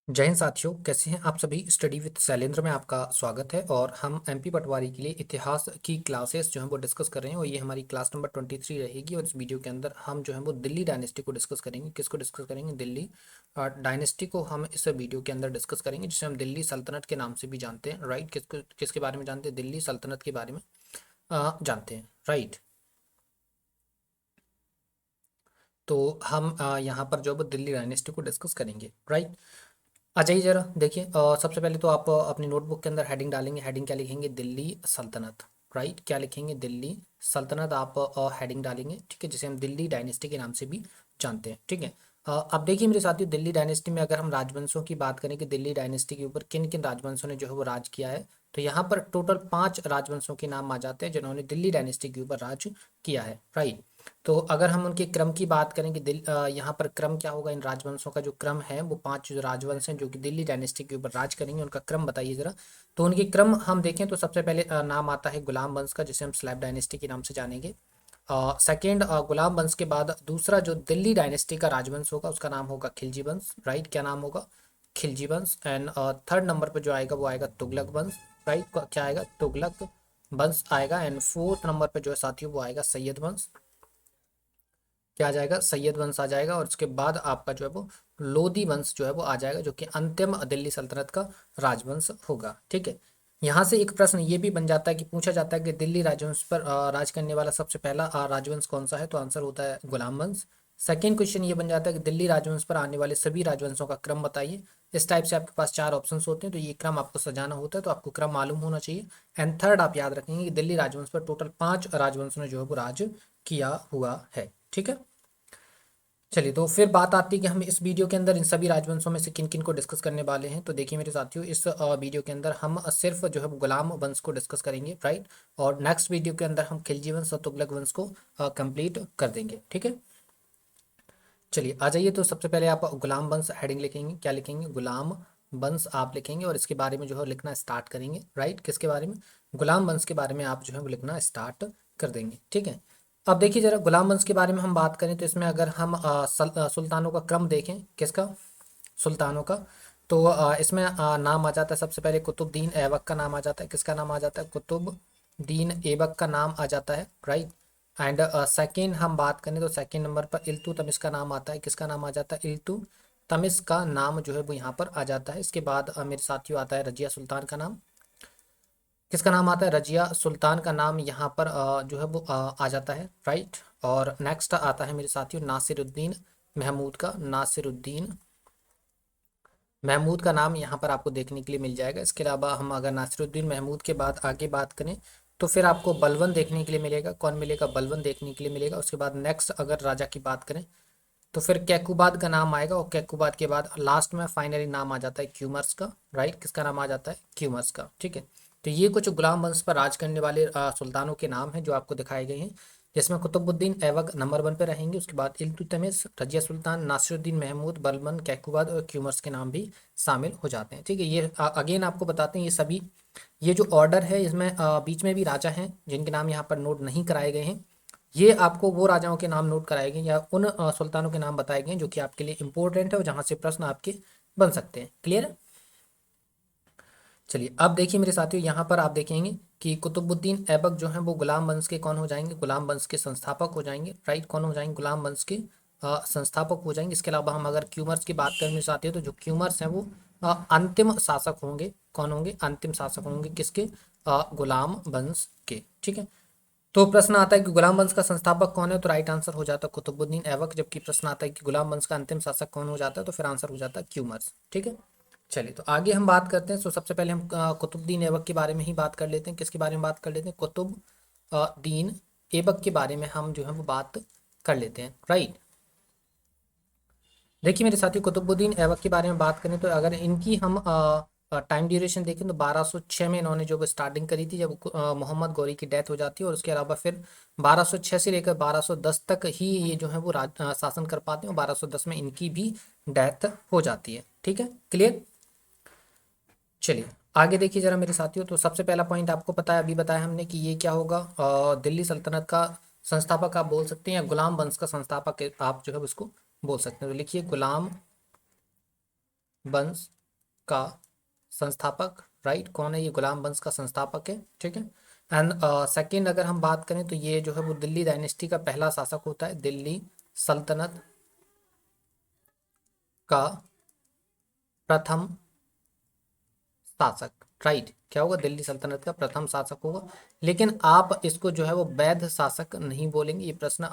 जय हिंद साथियों, कैसे हैं आप सभी। स्टडी विद शैलेंद्र में आपका स्वागत है और हम एमपी पटवारी के लिए इतिहास की क्लासेस जो हैं वो डिस्कस कर रहे हैं और ये हमारी क्लास नंबर 23 रहेगी। और इस वीडियो के अंदर हम जो है वो दिल्ली डायनेस्टी को डिस्कस करेंगे। किसको डिस्कस करेंगे? दिल्ली डायनेस्टी को हम इस वीडियो के अंदर डिस्कस करेंगे, जिसे हम दिल्ली सल्तनत के नाम से भी जानते हैं। राइट, किसके बारे में जानते हैं? दिल्ली सल्तनत के बारे में जानते हैं। राइट, तो हम यहाँ पर जो है वो दिल्ली डायनेस्टी को डिस्कस करेंगे। राइट, आ जाइए जरा देखिए। सबसे पहले तो आप अपनी नोटबुक के अंदर हेडिंग डालेंगे। हेडिंग क्या लिखेंगे? दिल्ली सल्तनत। राइट, क्या लिखेंगे? दिल्ली सल्तनत। आप हेडिंग डालेंगे, ठीक है, जिसे हम दिल्ली डायनेस्टी के नाम से भी जानते हैं। ठीक है, अब देखिए मेरे साथियों, दिल्ली डायनेस्टी में अगर हम राजवंशों की बात करें कि दिल्ली डायनेस्टी के ऊपर किन किन राजवंशों ने जो है वो राज किया है, तो यहाँ पर टोटल 5 राजवंशों के नाम आ जाते हैं जिन्होंने दिल्ली डायनेस्टी के ऊपर राज किया है। राइट, तो अगर हम उनके क्रम की बात करें कि यहाँ पर क्रम क्या होगा, इन राजवंशों का जो क्रम है, वो 5 जो राजवंश हैं जो कि दिल्ली डायनेस्टी के ऊपर राज करेंगे, उनका क्रम बताइए जरा। तो उनके क्रम हम देखें तो सबसे पहले नाम आता है गुलाम वंश का, जिसे हम स्लैब डायनेस्टी के नाम से जानेंगे। सेकेंड, गुलाम वंश के बाद दूसरा जो दिल्ली डायनेस्टी का राजवंश होगा उसका नाम होगा खिलजी वंश। राइट, क्या नाम होगा? खिलजी वंश। एंड थर्ड नंबर पर जो आएगा वो आएगा तुगलक वंश। राइट, क्या आएगा? तुगलक वंश आएगा। एंड फोर्थ नंबर पर जो है साथियों वो आएगा सैयद वंश। क्या आ जाएगा? सैयद वंश आ जाएगा। और उसके बाद आपका जो है वो लोधी वंश जो है वो आ जाएगा, जो कि अंतिम दिल्ली सल्तनत का राजवंश होगा। ठीक है, यहाँ से एक प्रश्न ये भी बन जाता है कि पूछा जाता है कि दिल्ली राजवंश पर राज करने वाला सबसे पहला राजवंश कौन सा है, तो आंसर होता है गुलाम वंश। सेकेंड क्वेश्चन ये बन जाता है कि दिल्ली राजवंश पर आने वाले सभी राजवंशों का क्रम बताइए। इस टाइप से आपके पास 4 ऑप्शंस होते हैं, तो ये क्रम आपको सजाना होता है, तो आपको क्रम मालूम होना चाहिए। एंड थर्ड आप याद रखेंगे कि दिल्ली राजवंश पर टोटल 5 राजवंशों ने जो है वो राज किया हुआ है। ठीक है, चलिए तो फिर बात आती है कि हम इस वीडियो के अंदर इन सभी राजवंशों में से किन किन को डिस्कस करने वाले हैं। तो देखिए मेरे साथियों, इस वीडियो के अंदर हम सिर्फ जो है वो गुलाम वंश को डिस्कस करेंगे। राइट, और नेक्स्ट वीडियो के अंदर हम खिलजी वंश और तुगलक वंश को कंप्लीट कर देंगे। ठीक है, चलिए आ जाइए। तो सबसे पहले आप गुलाम वंश हेडिंग लिखेंगे। क्या लिखेंगे? गुलाम वंश आप लिखेंगे और इसके बारे में जो है लिखना स्टार्ट करेंगे। राइट, किसके बारे में? गुलाम वंश के बारे में आप जो है वो लिखना स्टार्ट कर देंगे। ठीक है, अब देखिए जरा, गुलाम वंश के बारे में हम बात करें तो इसमें अगर हम सुल्तानों का क्रम देखें, किसका? सुल्तानों का। तो इसमें नाम आ जाता है सबसे पहले कुतुबुद्दीन ऐबक का नाम आ जाता है। किसका नाम आ जाता है? कुतुबुद्दीन ऐबक का नाम आ जाता है। राइट, एंड सेकेंड हम बात करें तो सेकेंड नंबर पर इल्तुतमिश का नाम आता है। किसका नाम आ जाता है? इल्तुतमिश का नाम जो है वो यहाँ पर आ जाता है। इसके बाद मेरे साथियों आता है रजिया सुल्तान का नाम। किसका नाम आता है? रजिया सुल्तान का नाम यहाँ पर जो है वो आ जाता है। राइट, और नेक्स्ट आता है मेरे साथियों नासिरुद्दीन महमूद का। नासिरुद्दीन महमूद का नाम यहाँ पर आपको देखने के लिए मिल जाएगा। इसके अलावा हम अगर नासिरुद्दीन महमूद के बाद आगे बात करें तो फिर आपको बलबन देखने के लिए मिलेगा। कौन मिलेगा? बलबन देखने के लिए मिलेगा। उसके बाद नेक्स्ट अगर राजा की बात करें तो फिर कैकुबाद का नाम आएगा, और कैकुबाद के बाद लास्ट में फाइनली नाम आ जाता है क्यूमर्स का। राइट, किसका नाम आ जाता है? क्यूमर्स का। ठीक है, तो ये कुछ गुलाम वंश पर राज करने वाले सुल्तानों के नाम हैं जो आपको दिखाए गए हैं, जिसमें कुतुबुद्दीन ऐबक नंबर 1 पे रहेंगे। उसके बाद इल्तुतमिश, रजिया सुल्तान, नासिरुद्दीन महमूद, बलबन, कैकुबाद और क्यूमर्स के नाम भी शामिल हो जाते हैं। ठीक है, ये अगेन आपको बताते हैं ये सभी, ये जो ऑर्डर है इसमें बीच में भी राजा हैं जिनके नाम यहाँ पर नोट नहीं कराए गए हैं। ये आपको वो राजाओं के नाम नोट कराए गए या उन सुल्तानों के नाम बताए गए जो कि आपके लिए इंपॉर्टेंट है और जहाँ से प्रश्न आपके बन सकते हैं। क्लियर है? चलिए अब देखिए मेरे साथियों, यहाँ पर आप देखेंगे कि कुतुबुद्दीन ऐबक जो है वो गुलाम वंश के कौन हो जाएंगे? गुलाम वंश के संस्थापक हो जाएंगे। राइट, कौन हो जाएंगे? गुलाम वंश के संस्थापक हो जाएंगे। इसके अलावा हम अगर क्यूमर्स की बात करने मेरे साथियों, तो जो क्यूमर्स हैं वो अंतिम शासक होंगे। कौन होंगे? अंतिम शासक होंगे किसके? गुलाम वंश के। ठीक है, तो प्रश्न आता है कि गुलाम वंश का संस्थापक कौन है, तो राइट आंसर हो जाता है कुतुबुद्दीन ऐबक। जबकि प्रश्न आता है कि गुलाम वंश का अंतिम शासक कौन हो जाता है, तो फिर आंसर हो जाता है क्यूमर्स। ठीक है, चलिए तो आगे हम बात करते हैं। तो सबसे पहले हम कुतुबुद्दीन ऐबक के बारे में ही बात कर लेते हैं। किसके बारे में बात कर लेते हैं? कुतुबुद्दीन ऐबक के बारे में हम जो है वो बात कर लेते हैं। राइट, देखिए मेरे साथी, कुतुबुद्दीन ऐबक के बारे में बात करें तो अगर इनकी हम टाइम ड्यूरेशन देखें तो 1206 में इन्होंने जो स्टार्टिंग करी थी, जब मोहम्मद गौरी की डेथ हो जाती है। और उसके अलावा फिर 1206 से लेकर 1210 तक ही ये जो है वो शासन कर पाते हैं, और 1210 में इनकी भी डेथ हो जाती है। ठीक है, क्लियर? चलिए आगे देखिए जरा मेरे साथियों। तो सबसे पहला पॉइंट आपको पता है, अभी बताया हमने कि ये क्या होगा, दिल्ली सल्तनत का संस्थापक आप बोल सकते हैं, या गुलाम वंश का संस्थापक आप जो है उसको बोल सकते हैं। तो लिखिए गुलाम वंश का संस्थापक, राइट। कौन है ये? गुलाम वंश का संस्थापक है, ठीक है। एंड सेकंड अगर हम बात करें तो ये जो है वो दिल्ली डायनेस्टी का पहला शासक होता है, दिल्ली सल्तनत का प्रथम शासक, राइट। क्या होगा? दिल्ली सल्तनत का प्रथम शासक होगा। लेकिन आप इसको जो है वो वैध शासक नहीं बोलेंगे। ये प्रश्न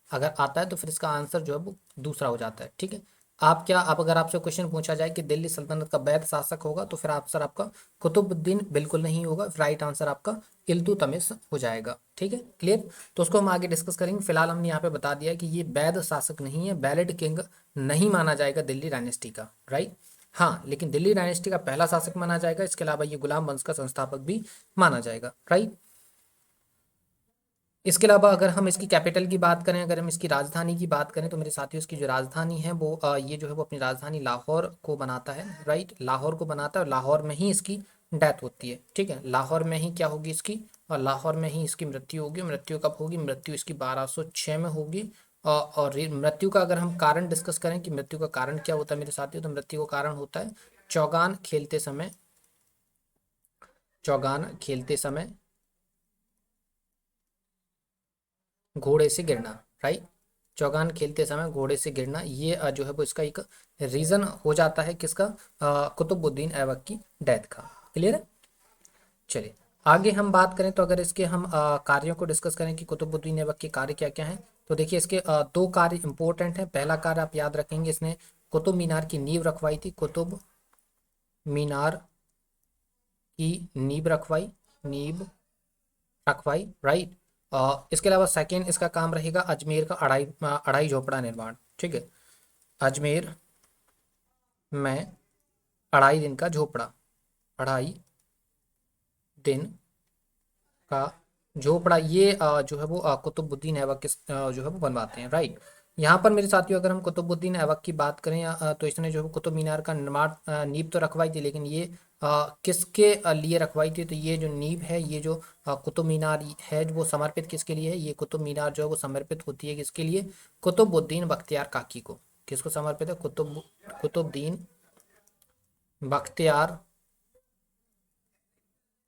अगर आता है तो फिर इसका आंसर जो है वो दूसरा हो जाता है, ठीक है। आप क्या, आप अगर आपसे क्वेश्चन पूछा जाए कि दिल्ली सल्तनत का वैध शासक होगा तो फिर आंसर आपका कुतुबुद्दीन बिल्कुल नहीं होगा, राइट आंसर आपका इल्तुतमिश हो जाएगा, ठीक है, क्लियर। तो उसको हम आगे डिस्कस करेंगे। फिलहाल हमने यहाँ पे बता दिया कि ये वैध शासक नहीं है, वैलिड किंग नहीं माना जाएगा दिल्ली डायनेस्टी का, राइट। हाँ, लेकिन दिल्ली डायनेस्टी का पहला शासक माना जाएगा। इसके अलावा ये गुलाम वंश का संस्थापक भी माना जाएगा, राइट। इसके अलावा अगर हम इसकी कैपिटल की बात करें, अगर हम इसकी राजधानी की बात करें तो मेरे साथियों इसकी जो राजधानी है वो ये जो है वो अपनी राजधानी लाहौर को बनाता है, राइट। लाहौर को बनाता है और लाहौर में ही इसकी डेथ होती है, ठीक है। लाहौर में ही क्या होगी इसकी, और लाहौर में ही इसकी मृत्यु होगी। मृत्यु कब होगी? मृत्यु इसकी 1206 में होगी। और मृत्यु का अगर हम कारण डिस्कस करें कि मृत्यु का कारण क्या होता है मेरे साथियों, तो मृत्यु का कारण होता है चौगान खेलते समय, चौगान खेलते समय घोड़े से गिरना, राइट। चौगान खेलते समय घोड़े से गिरना, ये जो है वो इसका एक रीजन हो जाता है किसका? कुतुबुद्दीन ऐबक की डेथ का, क्लियर है। चलिए आगे हम बात करें तो अगर इसके हम कार्यों को डिस्कस करें कि कुतुबुद्दीन ऐबक के कार्य क्या क्या हैं, तो देखिए इसके दो कार्य इंपॉर्टेंट हैं। पहला कार्य आप याद रखेंगे, इसने कुतुब मीनार की नींव रखवाई थी, कुतुब मीनार की नींव रखवाई, नींव रखवाई, राइट। इसके अलावा सेकेंड इसका काम रहेगा अजमेर का अढ़ाई झोपड़ा निर्माण, ठीक है। अजमेर में अढ़ाई दिन का झोपड़ा, अढ़ाई दिन का झोपड़ा, ये जो है वो कुतुबुद्दीन ऐबक जो है वो बनवाते हैं, राइट। यहाँ पर मेरे साथियों अगर हम कुतुबुद्दीन ऐबक की बात करें तो इसने जो है कुतुब मीनार का निर्माण नींव तो रखवाई थी, लेकिन ये किसके लिए रखवाई थी? तो ये जो नींव है, ये जो कुतुब मीनार है वो समर्पित किसके लिए है? ये कुतुब मीनार जो है वो समर्पित होती है किसके लिए? कुतुबुद्दीन बख्तियार काकी को। किसको समर्पित है? कुतुबुद्दीन बख्तियार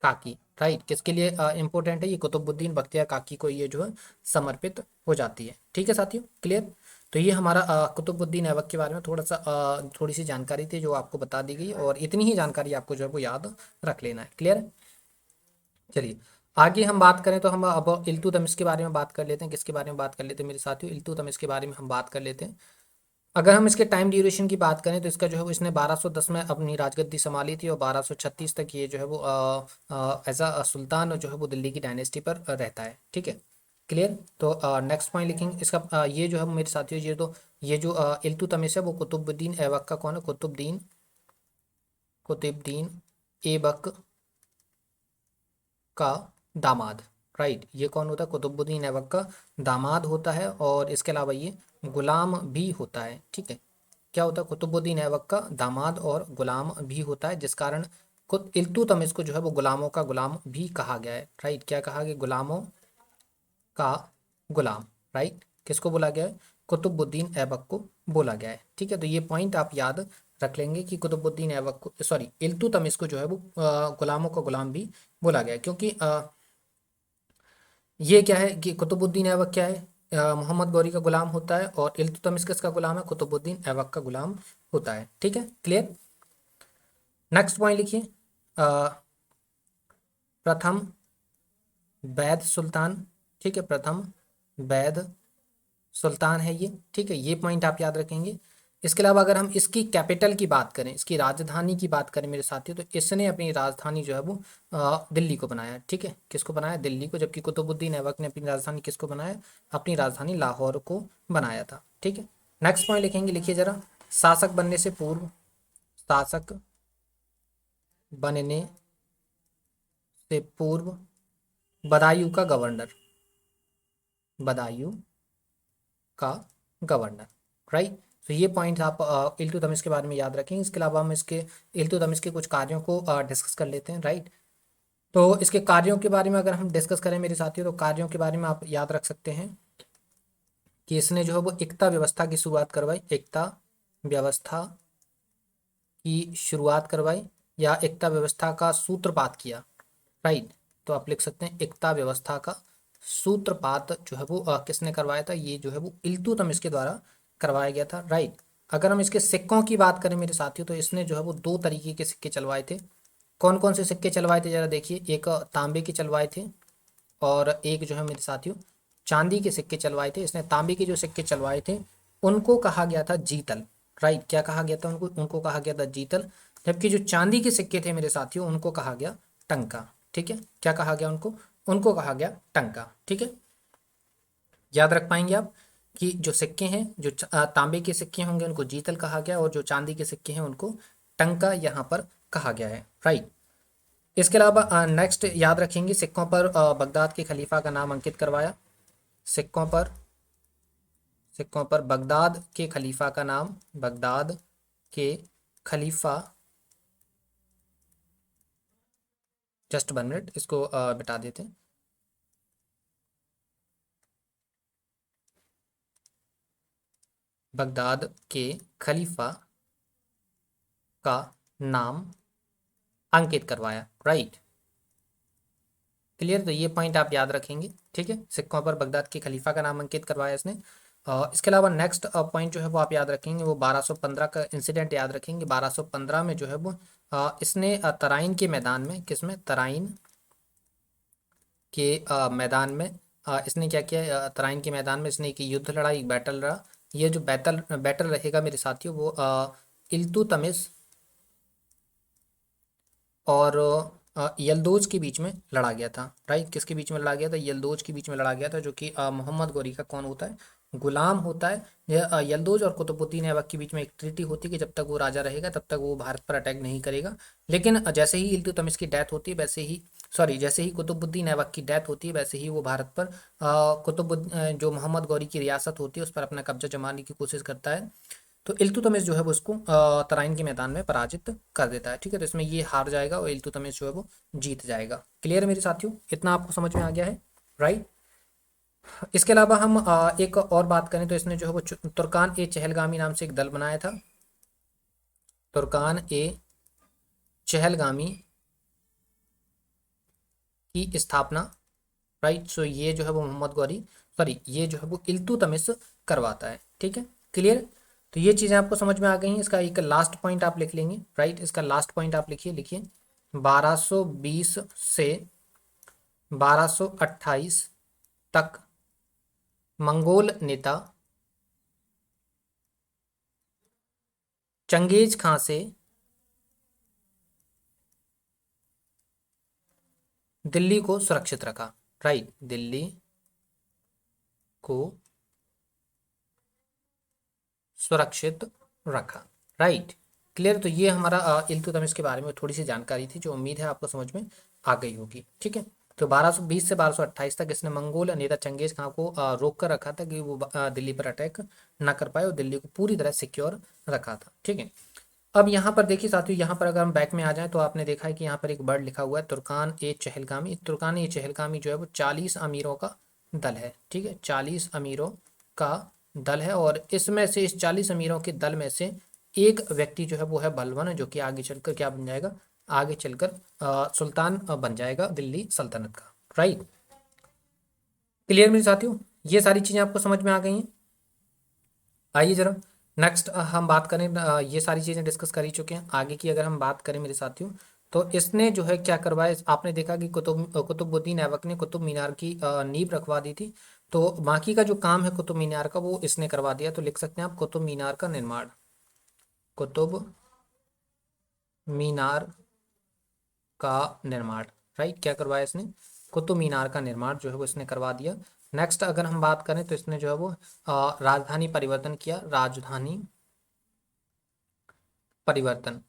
काकी, राइट। किसके लिए इंपॉर्टेंट है? ये कुतुबुद्दीन बख्तियार काकी को ये जो है समर्पित हो जाती है, ठीक है साथियों, क्लियर। तो ये हमारा कुतुबुद्दीन ऐबक के बारे में थोड़ा सा थोड़ी सी जानकारी थी जो आपको बता दी गई, और इतनी ही जानकारी आपको जो है वो याद रख लेना है, क्लियर है। चलिए आगे हम बात करें तो हम अब इल्तुतमिश के बारे में बात कर लेते हैं। किसके बारे में बात कर लेते हैं मेरे साथियों? इल्तुतमिश के बारे में हम बात कर लेते हैं। अगर हम इसके टाइम ड्यूरेशन की बात करें तो इसका जो है वो इसने 1210 में अपनी राजगद्दी संभाली थी और 1236 तक ये जो है वो एज अ सुल्तान जो है वो दिल्ली की डायनेस्टी पर रहता है, ठीक है, क्लियर। तो नेक्स्ट पॉइंट लिखेंगे इसका ये जो है मेरे साथियों, ये जो इल्तुतमिश है वो कुतुबुद्दीन ऐबक का कौन है? कुतुबुद्दीन ऐबक का दामाद, राइट। ये कौन होता है? कुतुबुद्दीन ऐबक का दामाद होता है, और इसके अलावा ये गुलाम भी होता है, ठीक है। क्या होता है? कुतुबुद्दीन ऐबक का दामाद और गुलाम भी होता है, जिस कारण खुद इल्तुतमिश को जो है वो गुलामों का गुलाम भी कहा गया है, राइट। क्या कहा गया? गुलामों का गुलाम, राइट। किसको बोला गया है? कुतुबुद्दीन ऐबक को बोला गया है, ठीक है। तो ये पॉइंट आप याद रख लेंगे कि कुतुबुद्दीन ऐबक को, सॉरी, इल्तुतमिश को जो है वो गुलामों का गुलाम भी बोला गया है, क्योंकि ये क्या है कि कुतुबुद्दीन ऐबक क्या है? मोहम्मद गौरी का गुलाम होता है, और इल्तुतमिश किसका गुलाम है? कुतुबुद्दीन ऐबक का गुलाम होता है, ठीक है, क्लियर। नेक्स्ट पॉइंट लिखिए, प्रथम वैद सुल्तान, ठीक है, प्रथम वैद सुल्तान है ये, ठीक है। ये पॉइंट आप याद रखेंगे। इसके अलावा अगर हम इसकी कैपिटल की बात करें, इसकी राजधानी की बात करें मेरे साथियों, तो इसने अपनी राजधानी जो है वो दिल्ली को बनाया, ठीक है। किसको बनाया? दिल्ली को। जबकि कुतुबुद्दीन ऐबक ने अपनी राजधानी किसको बनाया? अपनी राजधानी लाहौर को बनाया था, ठीक है। नेक्स्ट पॉइंट लिखेंगे, लिखिए जरा, शासक बनने से पूर्व, शासक बनने से पूर्व बदायूं का गवर्नर, बदायूं का गवर्नर, राइट। तो ये पॉइंट्स आप इल्तुतमिश के बारे में याद रखेंगे। इसके अलावा हम इसके इल्तुतमिश के कुछ कार्यों को डिस्कस कर लेते हैं, राइट। तो इसके कार्यों के बारे में अगर हम डिस्कस करें मेरे साथियों, तो कार्यों के बारे में आप याद रख सकते हैं कि इसने जो है वो एकता व्यवस्था की शुरुआत करवाई, एकता व्यवस्था की शुरुआत करवाई या एकता व्यवस्था का सूत्रपात किया, राइट। तो आप लिख सकते हैं एकता व्यवस्था का सूत्रपात जो है वो किसने करवाया था, ये जो है वो इल्तुतमिश के द्वारा करवाया गया था, राइट। अगर हम इसके सिक्कों की बात करें मेरे साथियों, तो इसने जो है वो दो तरीके के सिक्के चलवाए थे। कौन कौन से सिक्के चलवाए थे जरा देखिए, एक तांबे के चलवाए थे और एक जो है मेरे साथियों चांदी के सिक्के चलवाए थे। इसने तांबे के जो सिक्के चलवाए थे उनको कहा गया था जीतल, राइट। क्या कहा गया था उनको, उनको कहा गया था जीतल। जबकि जो चांदी के सिक्के थे मेरे साथियों उनको कहा गया टंका, ठीक है। क्या कहा गया उनको, उनको कहा गया टंका, ठीक है। याद रख पाएंगे आप कि जो सिक्के हैं, जो तांबे के सिक्के होंगे उनको जीतल कहा गया और जो चांदी के सिक्के हैं उनको टंका यहाँ पर कहा गया है, राइट। इसके अलावा नेक्स्ट याद रखेंगे, सिक्कों पर बगदाद के खलीफा का नाम अंकित करवाया। सिक्कों पर, सिक्कों पर बगदाद के खलीफा का नाम, बगदाद के खलीफा, जस्ट 1 मिनट इसको बिटा देते हैं। बगदाद के खलीफा का नाम अंकित करवाया, राइट। क्लियर, तो ये पॉइंट आप याद रखेंगे, ठीक है। सिक्कों पर बगदाद के खलीफा का नाम अंकित करवाया इसने। इसके अलावा नेक्स्ट पॉइंट जो है वो आप याद रखेंगे, वो 1215 का इंसिडेंट याद रखेंगे। 1215 में जो है वो इसने तराइन के मैदान में, किसमें, तराइन के मैदान में इसने क्या किया, तराइन के मैदान में इसने एक युद्ध लड़ा, एक बैटल लड़ा। ये जो बैटल बैटल रहेगा मेरे साथियों वो इल्तुतमिश और यल्दोज के बीच में लड़ा गया था, राइट। किसके बीच में लड़ा गया था, यल्दोज के बीच में लड़ा गया था, जो कि मोहम्मद गौरी का कौन होता है, गुलाम होता है। यह यल्दोज और कुतुबुद्दीन ऐबक के बीच में एक ट्रीटी होती है कि जब तक वो राजा रहेगा तब तक वो भारत पर अटैक नहीं करेगा। लेकिन जैसे ही इल्तुतमिश की डेथ होती है वैसे ही, सॉरी, जैसे ही कुतुबुद्दीन ऐबक की डेथ होती है वैसे ही वो भारत पर जो मोहम्मद गौरी की रियासत होती है उस पर अपना कब्जा जमाने की कोशिश करता है। तो इल्तुतमिश जो है वो उसको तराइन के मैदान में पराजित कर देता है, ठीक है। तो इसमें ये हार जाएगा और इल्तुतमिश जो है वो जीत जाएगा। क्लियर है मेरे साथियों, इतना आपको समझ में आ गया है, राइट। इसके अलावा हम एक और बात करें तो इसने जो है वो तुर्कान ए चहलगामी नाम से एक दल बनाया था। तुर्कान ए चहलगामी की स्थापना, राइट। सो ये जो है वो मोहम्मद गौरी, सॉरी, ये जो है वो इल्तुतमिश करवाता है, ठीक है। क्लियर, तो ये चीज़ें आपको समझ में आ गई हैं। इसका एक लास्ट पॉइंट आप लिख लेंगे, राइट। इसका लास्ट पॉइंट आप लिखिए, लिखिए 1220 से 1228 तक मंगोल नेता चंगेज खां से दिल्ली को सुरक्षित रखा, राइट। दिल्ली को सुरक्षित रखा, राइट। क्लियर, तो ये हमारा इल्तुतमिश के बारे में थोड़ी सी जानकारी थी जो उम्मीद है आपको समझ में आ गई होगी, ठीक है। तो 1220 से 1228 तक इसने मंगोल नेता चंगेज खां को रोक कर रखा था कि वो दिल्ली पर अटैक ना कर पाए और दिल्ली को पूरी तरह सिक्योर रखा था, ठीक है। अब यहाँ पर देखिए साथियों, यहाँ पर अगर हम बैक में आ जाएं तो आपने देखा है कि यहाँ पर एक वर्ड लिखा हुआ है तुर्कान ए चहलगामी। तुर्कान ए चहलगामी जो है वो 40 अमीरों का दल है, ठीक है। 40 अमीरों का दल है और इसमें से, इस 40 अमीरों के दल में से एक व्यक्ति जो है वो है बलवन, जो कि आगे चलकर क्या बन जाएगा, आगे चलकर सुल्तान बन जाएगा दिल्ली सल्तनत का, राइट। क्लियर मेरे साथियों, ये सारी चीज़ें आपको समझ में आ गई हैं। आइए जरा नेक्स्ट हम बात करें, ये सारी चीज़ें डिस्कस कर ही चुके हैं। आगे की अगर हम बात करें मेरे साथियों, तो इसने जो है क्या करवाया, आपने देखा कि कुतुबुद्दीन ऐबक ने कुतुब मीनार की नींव रखवा दी थी। तो बाकी का जो काम है कुतुब मीनार का वो इसने करवा दिया। तो लिख सकते हैं आप कुतुब मीनार का निर्माण, कुतुब मीनार का निर्माण, राइट। क्या करवाया इसने, कुतुब मीनार का निर्माण जो है वो इसने करवा दिया। नेक्स्ट अगर हम बात करें तो इसने जो है वो राजधानी परिवर्तन किया, राजधानी परिवर्तन।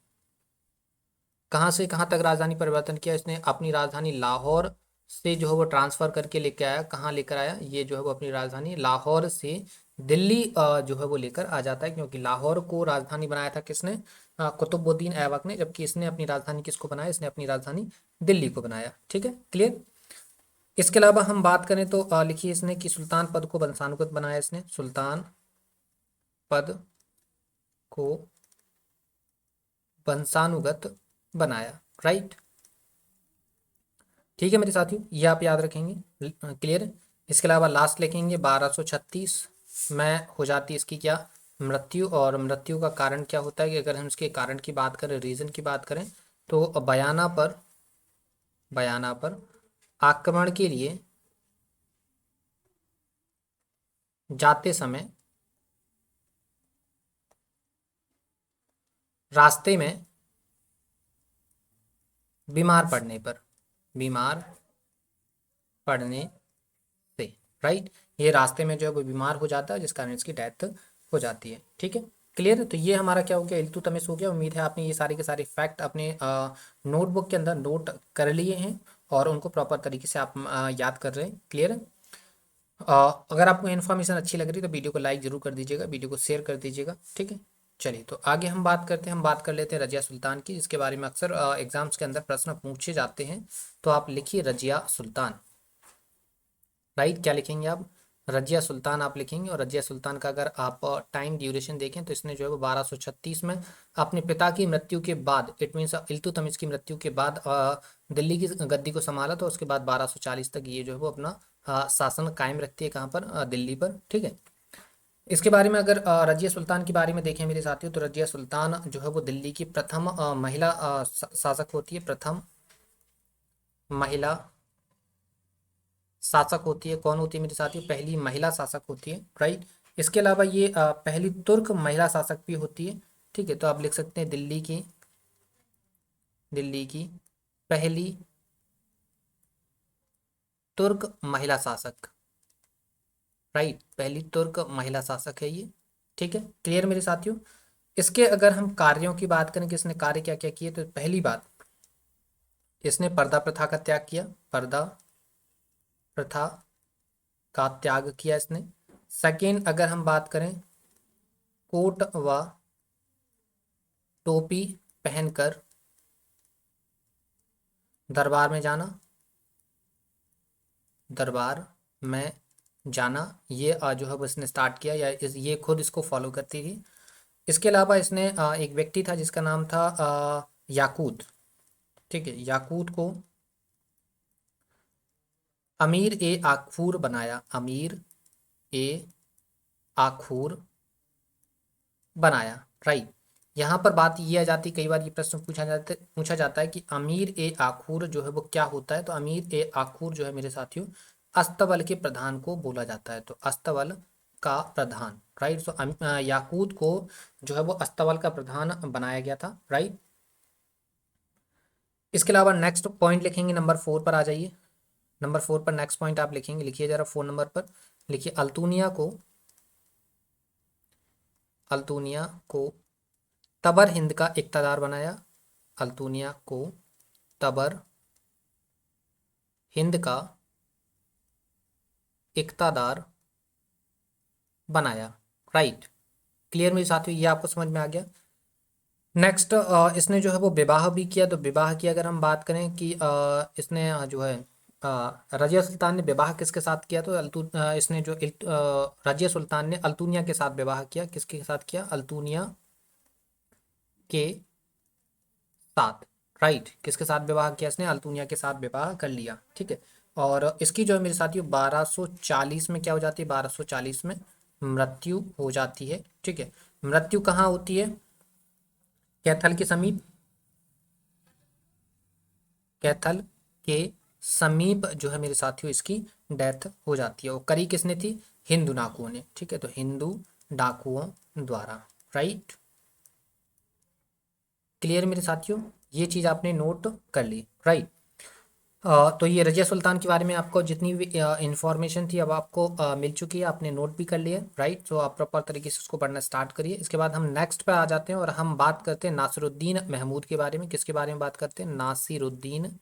कहाँ से कहाँ तक राजधानी परिवर्तन किया इसने, अपनी राजधानी लाहौर से जो है वो ट्रांसफर करके लेके आया। कहाँ लेकर आया, ये जो है वो अपनी राजधानी लाहौर से दिल्ली जो है वो लेकर आ जाता है, क्योंकि लाहौर को राजधानी बनाया था किसने, कुतुबुद्दीन ऐबक ने। जबकि इसने अपनी राजधानी किसको बनाया, इसने अपनी राजधानी दिल्ली को बनाया, ठीक है। क्लियर, इसके अलावा हम बात करें तो लिखिए इसने कि सुल्तान पद को वंशानुगत बनाया इसने, सुल्तान पद को वंशानुगत बनाया। राइट, ठीक है मेरे साथियों, ये आप याद रखेंगे। क्लियर। इसके अलावा लास्ट लिखेंगे 1236 में हो जाती है इसकी क्या, मृत्यु। और मृत्यु का कारण क्या होता है कि अगर हम इसके कारण की बात करें, रीजन की बात करें, तो बयाना पर आक्रमण के लिए जाते समय रास्ते में बीमार पड़ने पर, बीमार पड़ने से। राइट, ये रास्ते में जो है वो बीमार हो जाता है जिस कारण इसकी डेथ हो जाती है। ठीक है, क्लियर है। तो ये हमारा क्या हो गया, इल्तुतमिश हो गया। उम्मीद है आपने ये सारे के सारे फैक्ट अपने नोटबुक के अंदर नोट कर लिए हैं और उनको प्रॉपर तरीके से आप याद कर रहे हैं। क्लियर है। अगर आपको इन्फॉर्मेशन अच्छी लग रही है तो वीडियो को लाइक जरूर कर दीजिएगा, वीडियो को शेयर कर दीजिएगा। ठीक है, चलिए तो आगे हम बात करते हैं। हम बात कर लेते हैं रजिया सुल्तान की, जिसके बारे में अक्सर एग्जाम्स के अंदर प्रश्न पूछे जाते हैं। तो आप लिखिए रजिया सुल्तान। राइट, क्या लिखेंगे आप, रजिया सुल्तान आप लिखेंगे। और रजिया सुल्तान का अगर आप टाइम ड्यूरेशन देखें तो इसने जो है वो 1236 में अपने पिता की मृत्यु के बाद, इट मीन्स इल्तुतमिश की मृत्यु के बाद दिल्ली की गद्दी को संभाला। तो उसके बाद 1240 तक ये जो है वो अपना शासन कायम रखती है। कहाँ पर, दिल्ली पर। ठीक है, इसके बारे में अगर रजिया सुल्तान के बारे में देखें मेरे साथियों, तो रजिया सुल्तान जो है वो दिल्ली की प्रथम महिला शासक होती है। प्रथम महिला शासक होती है। कौन होती है मेरे साथियों, पहली महिला शासक होती है। राइट, इसके अलावा ये पहली तुर्क महिला शासक भी होती है। ठीक है, तो आप लिख सकते हैं दिल्ली की पहली तुर्क महिला शासक। राइट, पहली तुर्क महिला शासक है ये। ठीक है, क्लियर मेरे साथियों। इसके अगर हम कार्यों की बात करें कि इसने कार्य क्या क्या किए, तो पहली बात, इसने पर्दा प्रथा का त्याग किया। पर्दा प्रथा का त्याग किया इसने। सेकेंड, अगर हम बात करें, कोट व टोपी पहनकर दरबार में जाना। दरबार में जाना, ये जो है वो इसने स्टार्ट किया, या ये खुद इसको फॉलो करती थी। इसके अलावा इसने एक व्यक्ति था जिसका नाम था याकूत। ठीक है, याकूत को अमीर ए आखूर बनाया। अमीर ए आखूर बनाया। राइट, यहाँ पर बात ये आ जाती, कई बार ये प्रश्न पूछा जाता है कि अमीर ए आखूर जो है वो क्या होता है। तो अमीर ए आखूर जो है मेरे साथियों, अस्तबल के प्रधान को बोला जाता है। तो अस्तबल का प्रधान। राइट, तो याकूत को जो है वो अस्तबल का प्रधान बनाया गया था। राइट, इसके अलावा नेक्स्ट पॉइंट लिखेंगे, नंबर 4 पर आ जाइए। नंबर 4 पर नेक्स्ट पॉइंट आप लिखेंगे, लिखिए जरा 4 नंबर पर। लिखिए अल्तुनिया को तबर हिंद का इक़्तिदार बनाया। अल्तुनिया को तबर हिंद का इक़्तिदार बनाया। राइट, क्लियर मेरे साथियों, ये आपको समझ में आ गया। नेक्स्ट, इसने जो है वो विवाह भी किया। तो विवाह की अगर हम बात करें कि इसने जो है रजिया सुल्तान ने विवाह किसके साथ किया, तो इसने जो रजिया सुल्तान ने अल्तुनिया के साथ विवाह किया। किसके साथ किया, अल्तुनिया के साथ। राइट, किसके साथ विवाह किया इसने, अल्तुनिया के साथ विवाह कर लिया। ठीक है, और इसकी जो है मेरे साथियों 1240 में क्या हो जाती है, 1240 में मृत्यु हो जाती है। ठीक है, मृत्यु कहाँ होती है, कैथल के समीप। कैथल के समीप जो है मेरे साथियों इसकी डेथ हो जाती है। और करी किसने थी, हिंदू डाकुओं ने। ठीक है, तो हिंदू डाकुओं द्वारा। राइट, क्लियर मेरे साथियों, ये चीज़ आपने नोट कर ली। राइट, तो ये रजिया सुल्तान के बारे में आपको जितनी भी इंफॉर्मेशन थी अब आपको मिल चुकी है, आपने नोट भी कर लिया। राइट, तो आप प्रॉपर तरीके से उसको पढ़ना स्टार्ट करिए। इसके बाद हम नेक्स्ट पे आ जाते हैं और हम बात करते हैं नासिरुद्दीन महमूद के बारे में। किसके बारे में बात करते हैं, नासिरुद्दीन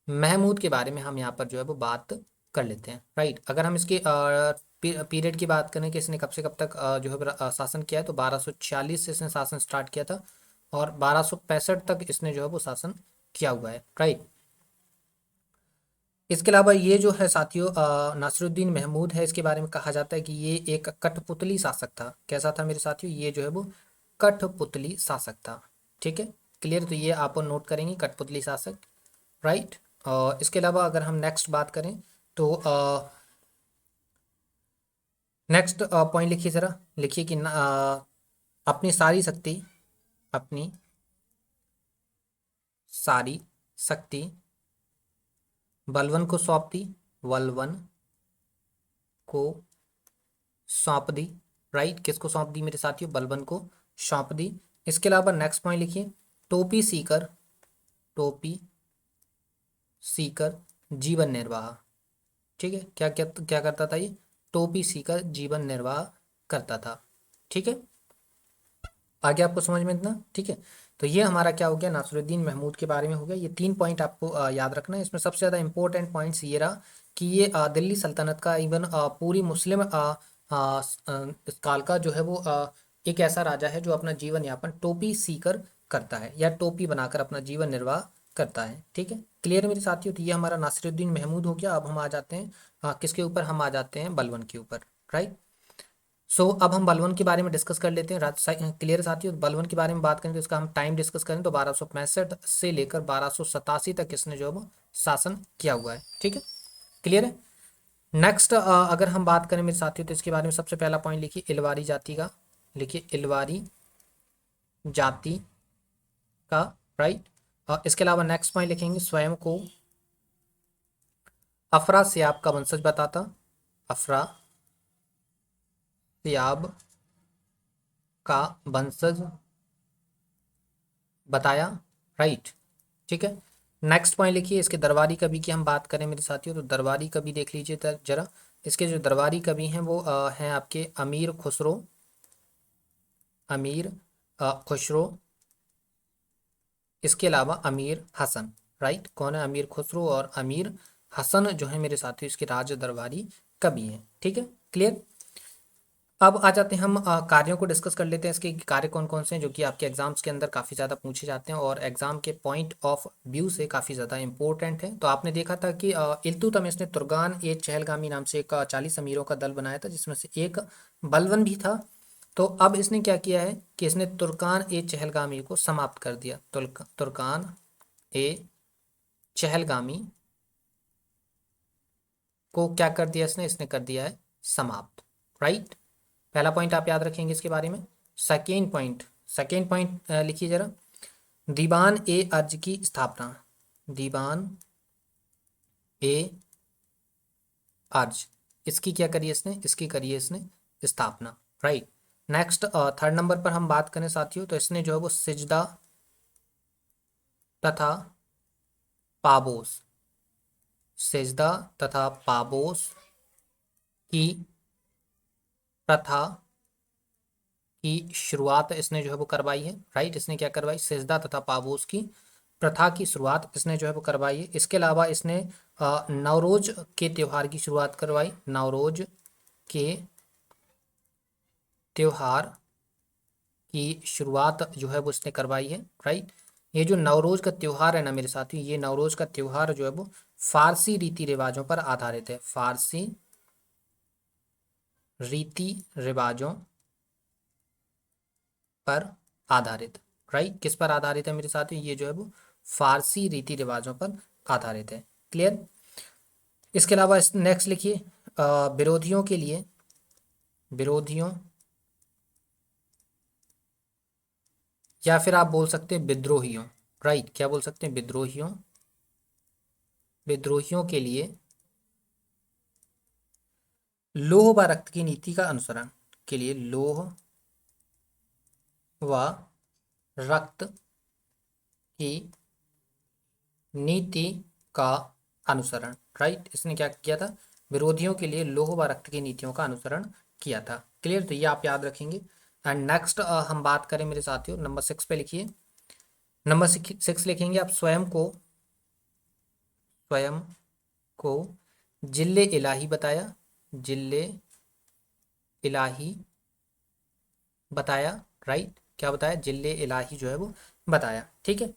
महमूद के बारे में हम यहाँ पर जो है वो बात कर लेते हैं। राइट, अगर हम इसके पीरियड की बात करें कि इसने कब से कब तक जो है शासन किया है, तो 1246 से इसने शासन स्टार्ट किया था और 1265 तक इसने जो है वो शासन किया हुआ है। राइट, इसके अलावा ये जो है साथियों नासिरुद्दीन महमूद है, इसके बारे में कहा जाता है कि ये एक कठपुतली शासक था। कैसा था मेरे साथियों, ये जो है वो कठपुतली शासक था। ठीक है, क्लियर। तो ये आप नोट करेंगे, कठपुतली शासक, राइट। इसके अलावा अगर हम नेक्स्ट बात करें तो नेक्स्ट पॉइंट लिखिए ज़रा, लिखिए कि अपनी सारी शक्ति, अपनी सारी शक्ति बलवन को सौंप दी, बलवन को सौंप दी, राइट। किसको सौंप दी मेरे साथियों? बलवन को सौंप दी। इसके अलावा नेक्स्ट पॉइंट लिखिए, टोपी सीकर, टोपी सीकर जीवन निर्वाह। ठीक है, क्या क्या क्या करता था ये? टोपी सीकर जीवन निर्वाह करता था। ठीक है, आगे आपको समझ में इतना? ठीक है, तो ये हमारा क्या हो गया, नासिरुद्दीन महमूद के बारे में हो गया। ये 3 पॉइंट आपको याद रखना है। इसमें सबसे ज़्यादा इंपॉर्टेंट पॉइंट्स ये रहा कि ये दिल्ली सल्तनत का, इवन पूरी मुस्लिम इस काल का जो है वो एक ऐसा राजा है जो अपना जीवन यापन टोपी सीकर करता है, या टोपी बनाकर अपना जीवन निर्वाह करता है। ठीक है, क्लियर मेरे साथियों? तो ये हमारा नासिरुद्दीन महमूद हो गया। अब हम आ जाते हैं किसके ऊपर? हम आ जाते हैं बलवन के ऊपर, राइट। अब हम बलवन के बारे में डिस्कस कर लेते हैं। क्लियर साथियों? बलवन के बारे में बात करें तो इसका हम टाइम डिस्कस करें तो 1265 से लेकर 1287 तक इसने जो है वो शासन किया हुआ है। ठीक है, क्लियर है। नेक्स्ट अगर हम बात करें मेरे साथियों तो इसके बारे में सबसे पहला पॉइंट लिखिए, इलवारी जाति का। लिखिए इलवारी जाति का, राइट। इसके अलावा नेक्स्ट पॉइंट लिखेंगे, स्वयं को अफरा सियाब का वंशज बताता, अफरा सियाब का वंशज बताया, राइट। ठीक है, नेक्स्ट पॉइंट लिखिए, इसके दरबारी कवि की हम बात करें मेरे साथियों तो दरबारी कवि देख लीजिए जरा। इसके जो दरबारी कवि हैं वो हैं आपके अमीर खुसरो, अमीर खुसरो। इसके अलावा अमीर हसन, राइट। कौन है? अमीर खुसरो और अमीर हसन जो है मेरे साथियों इसके राज दरबारी कवि हैं। ठीक है, क्लियर। अब आ जाते हैं हम कार्यों को डिस्कस कर लेते हैं। इसके कार्य कौन कौन से हैं जो कि आपके एग्जाम्स के अंदर काफ़ी ज़्यादा पूछे जाते हैं और एग्जाम के पॉइंट ऑफ व्यू से काफ़ी ज़्यादा इंपॉर्टेंट है। तो आपने देखा था कि इल्तुतमिश ने तुर्गान ए चहलगामी नाम से एक 40 अमीरों का दल बनाया था जिसमें से एक बलवन भी था। तो अब इसने क्या किया है कि इसने तुर्कान ए चहलगामी को समाप्त कर दिया। तुर्कान ए चहलगामी को क्या कर दिया इसने? इसने कर दिया है समाप्त, राइट। पहला पॉइंट आप याद रखेंगे इसके बारे में। सेकेंड पॉइंट लिखिए जरा, दीवान ए अर्ज की स्थापना, दीवान ए अर्ज, इसकी क्या करी इसने? इसकी करी है इसने स्थापना, राइट। नेक्स्ट थर्ड नंबर पर हम बात करें साथियों तो इसने जो है वो सिजदा तथा पाबोस, सिजदा तथा पाबोस की प्रथा की शुरुआत इसने जो है वो करवाई है, राइट। इसने क्या करवाई? सिजदा तथा पाबोस की प्रथा की शुरुआत इसने जो है वो करवाई है। इसके अलावा इसने नवरोज के त्यौहार की शुरुआत करवाई, नवरोज के त्यौहार की शुरुआत जो है वो इसने करवाई है, राइट। ये जो नवरोज का त्यौहार है ना मेरे साथियों, ये नवरोज का त्यौहार जो है वो फारसी रीति रिवाजों पर आधारित है, फारसी रीति रिवाजों पर आधारित, राइट। किस पर आधारित है मेरे साथियों? ये जो है वो फारसी रीति रिवाजों पर आधारित है, क्लियर। इसके अलावा नेक्स्ट लिखिए, विरोधियों के लिए, विरोधियों या फिर आप बोल सकते हैं विद्रोहियों, राइट। क्या बोल सकते हैं? विद्रोहियों, विद्रोहियों के लिए लोह व रक्त की नीति का अनुसरण, के लिए लोह व रक्त की नीति का अनुसरण, राइट। इसने क्या किया था? विरोधियों के लिए लोह व रक्त की नीतियों का अनुसरण किया था, क्लियर। तो ये आप याद रखेंगे। एंड नेक्स्ट हम बात करें मेरे साथियों, नंबर 6 पे लिखिए। नंबर 6 लिखेंगे आप, स्वयं को जिल्ले इलाही बताया, जिल्ले इलाही बताया, राइट। क्या बताया? जिल्ले इलाही जो है वो बताया, ठीक है।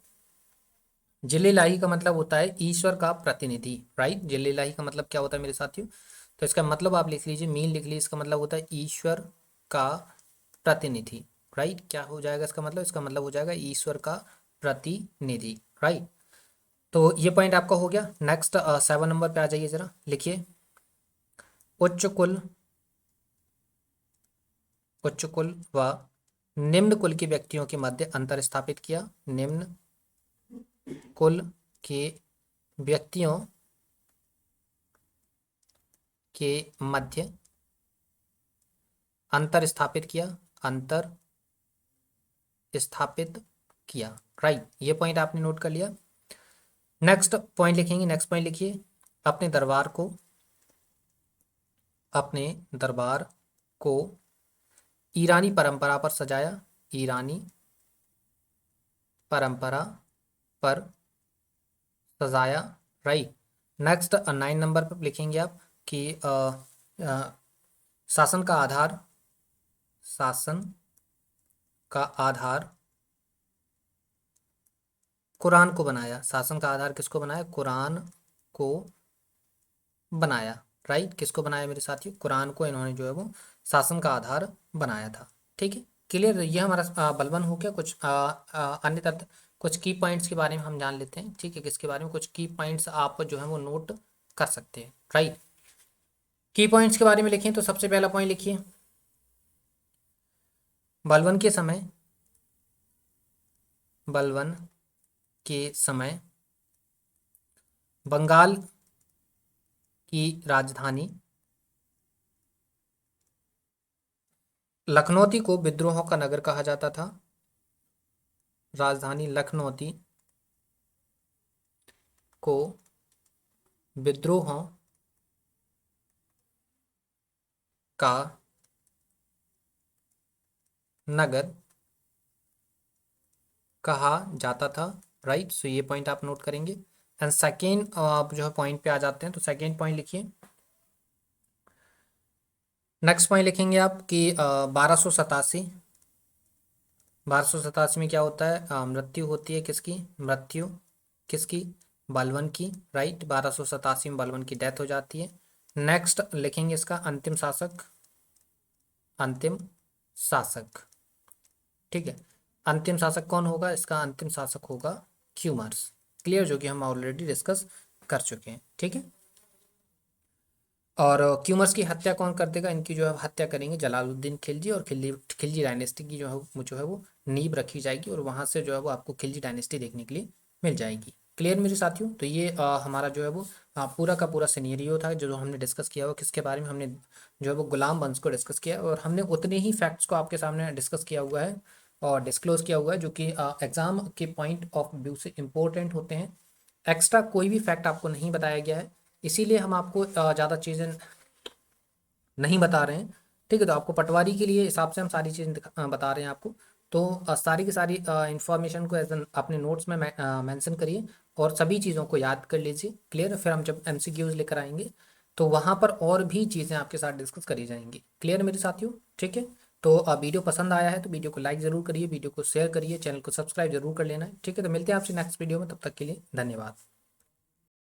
जिल्ले इलाही का मतलब होता है ईश्वर का प्रतिनिधि, राइट। जिल्ले इलाही का मतलब क्या होता है मेरे साथियों? तो इसका मतलब आप लिख लीजिए, मीन लिख लीजिए। इसका मतलब होता है ईश्वर का प्रतिनिधि, राइट। क्या हो जाएगा इसका मतलब? इसका मतलब हो जाएगा ईश्वर का प्रतिनिधि, राइट। तो ये पॉइंट आपका हो गया। नेक्स्ट 7 नंबर पे आ जाइए जरा, लिखिए उच्च कुल, उच्च कुल व निम्न कुल के व्यक्तियों के मध्य अंतर स्थापित किया। निम्न कुल के व्यक्तियों के मध्य अंतर स्थापित किया, अंतर स्थापित किया, राइट। ये पॉइंट आपने नोट कर लिया। नेक्स्ट पॉइंट लिखेंगे, नेक्स्ट पॉइंट लिखिए अपने दरबार को, अपने दरबार को ईरानी परंपरा पर सजाया, ईरानी परंपरा पर सजाया, राइट। नेक्स्ट 9 नंबर पर लिखेंगे आप कि अ, शासन का आधार, शासन का आधार कुरान को बनाया। शासन का आधार किसको बनाया? कुरान को बनाया, राइट। किसको बनाया मेरे साथियों? कुरान को इन्होंने जो है वो शासन का आधार बनाया था। ठीक है, क्लियर। ये हमारा बलवन हो गया। कुछ अन्य तथ्य, कुछ की पॉइंट्स के बारे में हम जान लेते हैं। ठीक है, किसके बारे में? कुछ की पॉइंट्स आप जो है वो नोट कर सकते हैं, राइट। की पॉइंट्स के बारे में लिखें तो सबसे पहला पॉइंट लिखिए बलवन के समय, बलवन के समय बंगाल की राजधानी लखनौती को विद्रोहों का नगर कहा जाता था। राजधानी लखनौती को विद्रोहों का नगर कहा जाता था, राइट। सो ये पॉइंट आप नोट करेंगे। एंड सेकेंड आप जो है पॉइंट पे आ जाते हैं, तो सेकेंड पॉइंट लिखिए। नेक्स्ट पॉइंट लिखेंगे आप कि 1287, 1287 में क्या होता है? मृत्यु होती है किसकी? मृत्यु किसकी? बलवन की, राइट। 1287 में बलवन की डेथ हो जाती है। नेक्स्ट लिखेंगे इसका अंतिम शासक, अंतिम शासक, ठीक है। अंतिम शासक कौन होगा? इसका अंतिम शासक होगा क्यूमर्स, क्लियर, जो कि हम ऑलरेडी डिस्कस कर चुके हैं, ठीक है। और क्यूमर्स की हत्या कौन कर देगा? इनकी जो है हत्या करेंगे जलालुद्दीन खिलजी, और खिलजी खिलजी डायनेस्टी की जो है वो नींव रखी जाएगी, और वहाँ से जो है वो आपको खिलजी डायनेस्टी देखने के लिए मिल जाएगी। क्लियर मेरे साथियों? तो ये हमारा जो है वो पूरा का पूरा सिनेरियो था जो हमने डिस्कस किया हुआ। किसके बारे में? हमने जो है वो गुलाम वंश को डिस्कस किया, और हमने उतने ही फैक्ट्स को आपके सामने डिस्कस किया हुआ है और डिस्क्लोज किया हुआ है, जो कि एग्जाम के पॉइंट ऑफ व्यू से इम्पोर्टेंट होते हैं। एक्स्ट्रा कोई भी फैक्ट आपको नहीं बताया गया है, इसीलिए हम आपको ज़्यादा चीज़ें नहीं बता रहे हैं। ठीक है, तो आपको पटवारी के लिए हिसाब से हम सारी चीज़ें बता रहे हैं आपको। तो सारी की सारी इंफॉर्मेशन को एज अपने नोट्स में मेंशन करिए, और सभी चीज़ों को याद कर लीजिए, क्लियर। फिर हम जब एमसीक्यूज लेकर आएंगे तो वहाँ पर और भी चीज़ें आपके साथ डिस्कस करी जाएंगी, क्लियर मेरे साथियों? ठीक है, तो वीडियो पसंद आया है तो वीडियो को लाइक ज़रूर करिए, वीडियो को शेयर करिए, चैनल को सब्सक्राइब जरूर कर लेना है। ठीक है, तो मिलते हैं आपसे नेक्स्ट वीडियो में, तब तक के लिए धन्यवाद।